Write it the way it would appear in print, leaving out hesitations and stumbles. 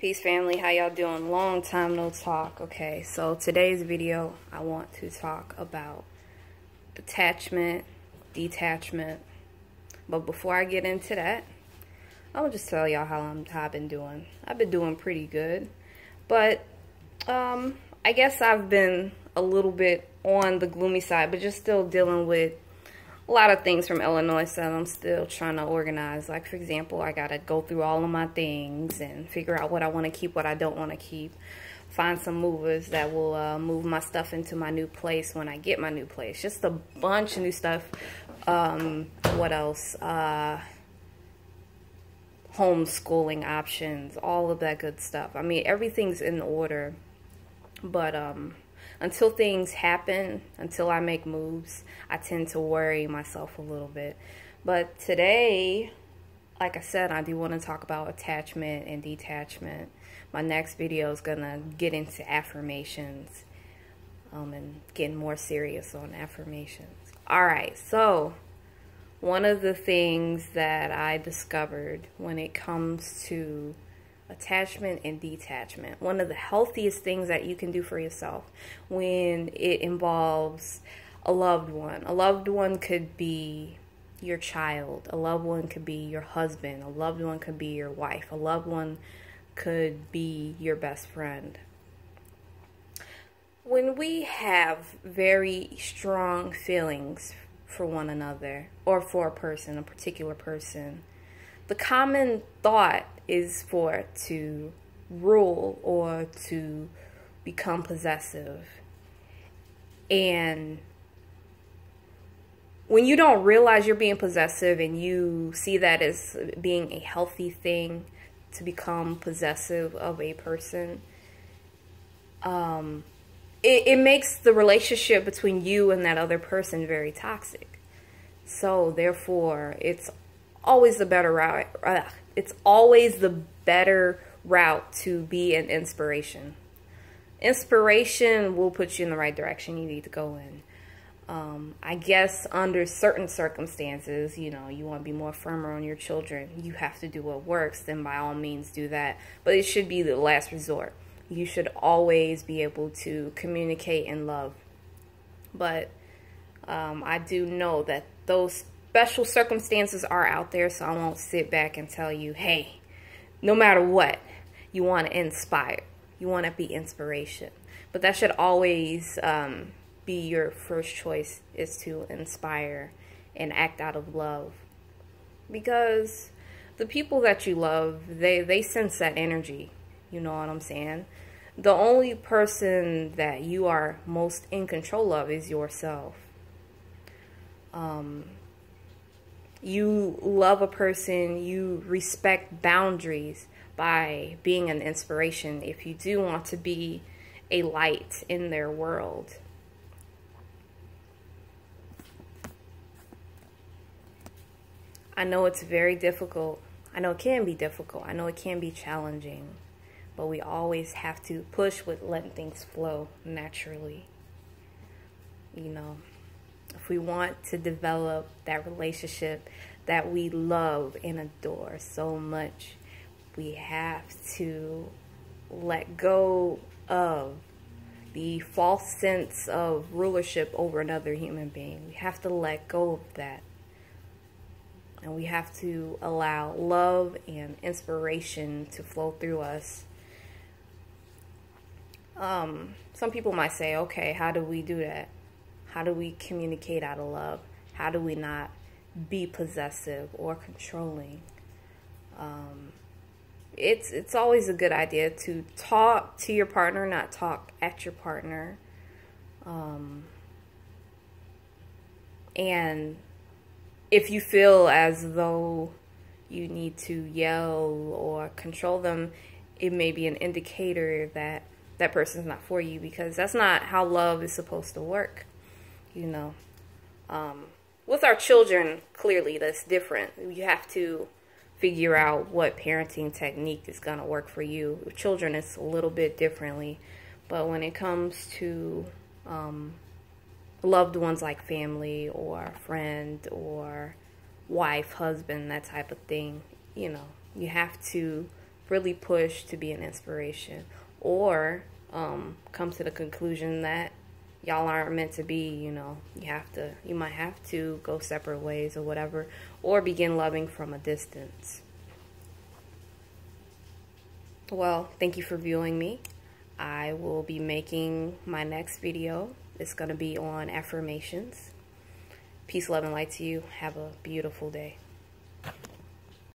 Peace family, how y'all doing? Long time no talk. Okay, so today's video I want to talk about attachment, detachment. But before I get into that, I'll just tell y'all how I've been doing. I've been doing pretty good. But I guess I've been a little bit on the gloomy side, but just still dealing with a lot of things from Illinois that I'm still trying to organize. Like, for example, I got to go through all of my things and figure out what I want to keep, what I don't want to keep. Find some movers that will move my stuff into my new place when I get my new place. Just a bunch of new stuff. What else? Homeschooling options, all of that good stuff. I mean, everything's in order. But until things happen, until I make moves, I tend to worry myself a little bit. But today, like I said, I do want to talk about attachment and detachment. My next video is going to get into affirmations and getting more serious on affirmations. Alright, so one of the things that I discovered when it comes to attachment and detachment, one of the healthiest things that you can do for yourself when it involves a loved one. A loved one could be your child, a loved one could be your husband, a loved one could be your wife, a loved one could be your best friend. When we have very strong feelings for one another or for a person, a particular person, the common thought is for it to rule or to become possessive. And when you don't realize you're being possessive and you see that as being a healthy thing to become possessive of a person, it makes the relationship between you and that other person very toxic. So therefore, it's always the better route. It's always the better route to be an inspiration. Inspiration will put you in the right direction you need to go in. I guess under certain circumstances, you know, you want to be more firmer on your children. You have to do what works, then by all means do that. But it should be the last resort. You should always be able to communicate in love. But I do know that those special circumstances are out there, so I won't sit back and tell you, hey, no matter what, you want to inspire. You want to be inspiration. But that should always be your first choice, is to inspire and act out of love. Because the people that you love, they sense that energy. You know what I'm saying? The only person that you are most in control of is yourself. You love a person, you respect boundaries by being an inspiration if you do want to be a light in their world. I know it's very difficult. I know it can be difficult. I know it can be challenging. But we always have to push with letting things flow naturally. You know, if we want to develop that relationship that we love and adore so much, we have to let go of the false sense of rulership over another human being. We have to let go of that. And we have to allow love and inspiration to flow through us. Some people might say, okay, how do we do that? How do we communicate out of love? How do we not be possessive or controlling? It's always a good idea to talk to your partner, not talk at your partner. And if you feel as though you need to yell or control them, it may be an indicator that that person's not for you, because that's not how love is supposed to work. You know, with our children, clearly that's different. You have to figure out what parenting technique is going to work for you. With children, it's a little bit differently. But when it comes to loved ones like family or friend or wife, husband, that type of thing, you know, you have to really push to be an inspiration, or come to the conclusion that y'all aren't meant to be. You know, you might have to go separate ways or whatever, or begin loving from a distance. Well, thank you for viewing me. I will be making my next video. It's going to be on affirmations. Peace, love, and light to you. Have a beautiful day.